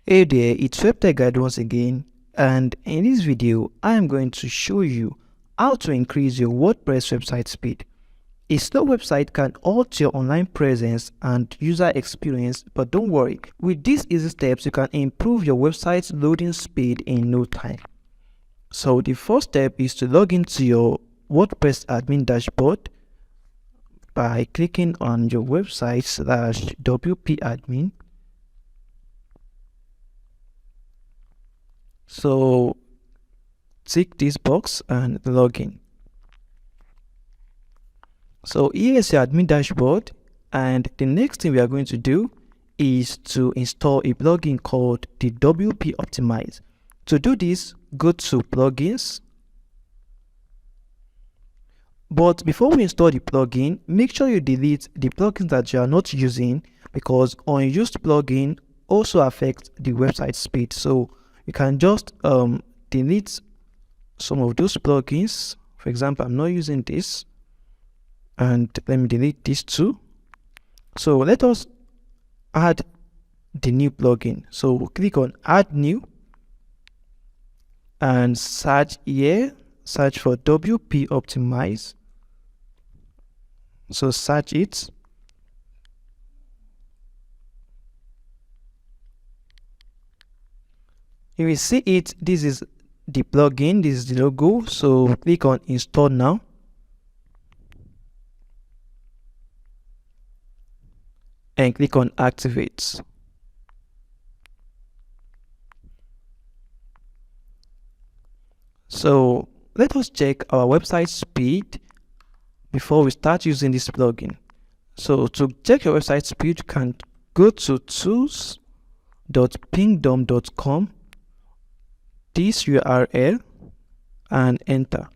Hey there, it's WebTech Guide once again, and in this video I am going to show you how to increase your WordPress website speed. A slow website can halt your online presence and user experience, but don't worry, with these easy steps you can improve your website's loading speed in no time. So the first step is to log into your WordPress admin dashboard by clicking on your website /wp admin. So tick this box and log in. So here is your admin dashboard, and the next thing we are going to do is to install a plugin called the WP Optimize. To do this, go to plugins. But before we install the plugin, make sure you delete the plugins that you are not using, because unused plugin also affects the website speed. So you can just delete some of those plugins. For example, I'm not using this, and let me delete this too. So let us add the new plugin. So click on add new and search here, search for WP Optimize. So search it. You will see it. This is the plugin, this is the logo. So click on install now. And click on activate. So let us check our website speed before we start using this plugin. So to check your website speed, you can go to tools.pingdom.com, this URL, and enter.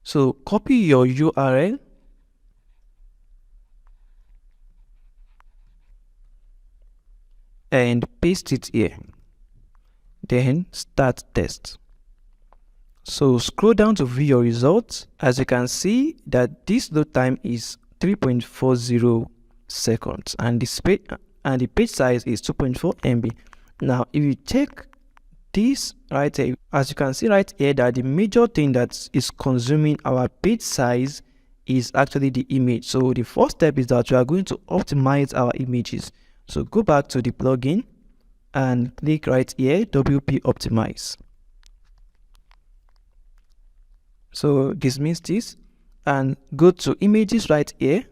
So copy your URL and paste it here. Then start test. So scroll down to view your results. As you can see that this load time is 3.40 seconds and the page size is 2.4 MB. Now if you check this right here, as you can see right here, that the major thing that is consuming our page size is actually the image. So the first step is that we are going to optimize our images. So go back to the plugin and click right here, WP Optimize. So dismiss this and go to images right here.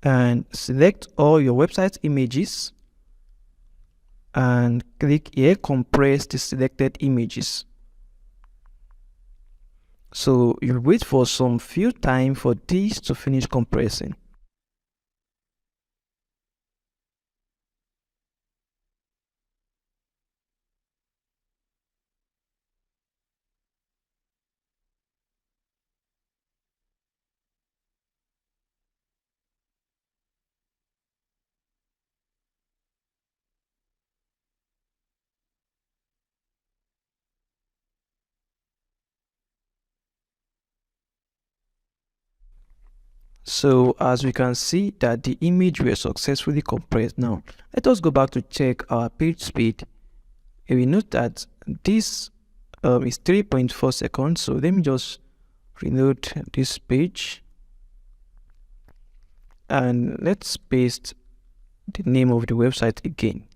And select all your website images and click here, compress the selected images. So you wait for some few time for this to finish compressing. So as we can see that the image were successfully compressed. Now let us go back to check our page speed. And we note that this is 3.4 seconds. So let me just reload this page and let's paste the name of the website again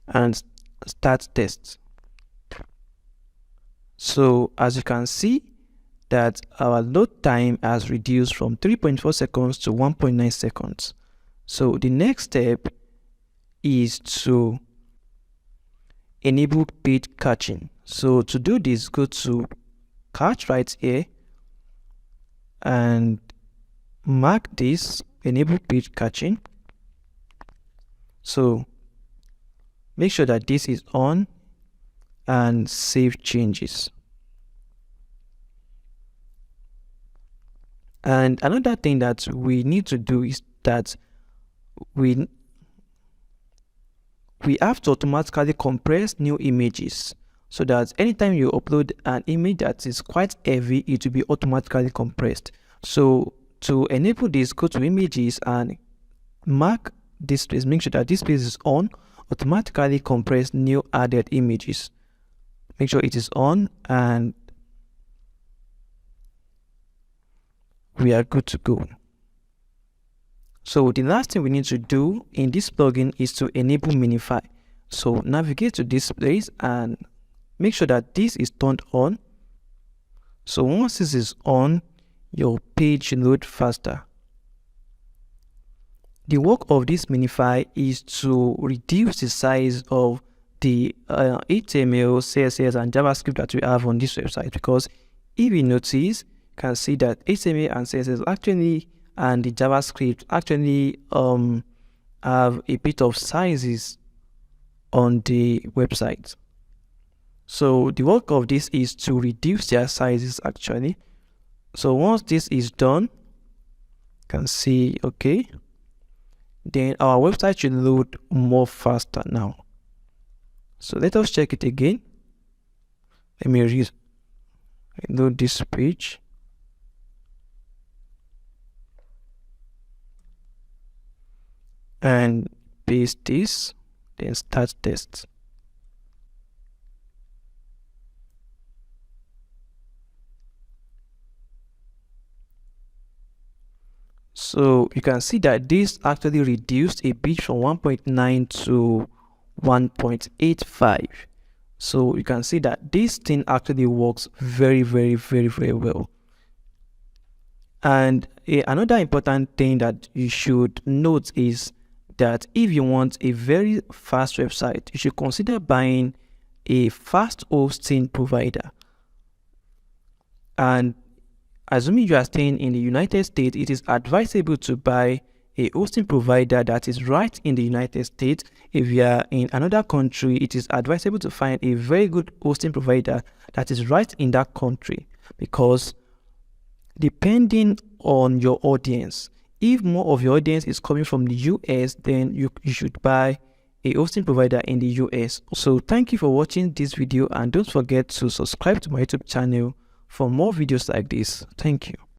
and start test. So as you can see that our load time has reduced from 3.4 seconds to 1.9 seconds. So the next step is to enable page caching. So to do this, go to cache right here and mark this enable page caching. So make sure that this is on and save changes. And another thing that we need to do is that we have to automatically compress new images so that anytime you upload an image that is quite heavy, it will be automatically compressed. So to enable this, go to images and mark this place, make sure that this place is on, automatically compress new added images. Make sure it is on and we are good to go. So the last thing we need to do in this plugin is to enable Minify. So navigate to this place and make sure that this is turned on. So once this is on, your page load faster. The work of this Minify is to reduce the size of the HTML, CSS, and JavaScript that we have on this website, because if you notice, you can see that HTML and CSS actually and the JavaScript actually have a bit of sizes on the website. So the work of this is to reduce their sizes actually. So once this is done, you can see, okay, then our website should load more faster now. So let us check it again. Let me reload this page. And paste this, then start test. So you can see that this actually reduced a bit from 1.9 to 1.85. So you can see that this thing actually works very well. And another important thing that you should note is that if you want a very fast website, you should consider buying a fast hosting provider. And assuming you are staying in the United States, it is advisable to buy a hosting provider that is right in the United States. If you are in another country, it is advisable to find a very good hosting provider that is right in that country, because depending on your audience, if more of your audience is coming from the US, then you should buy a hosting provider in the US. So thank you for watching this video, and don't forget to subscribe to my YouTube channel for more videos like this. Thank you.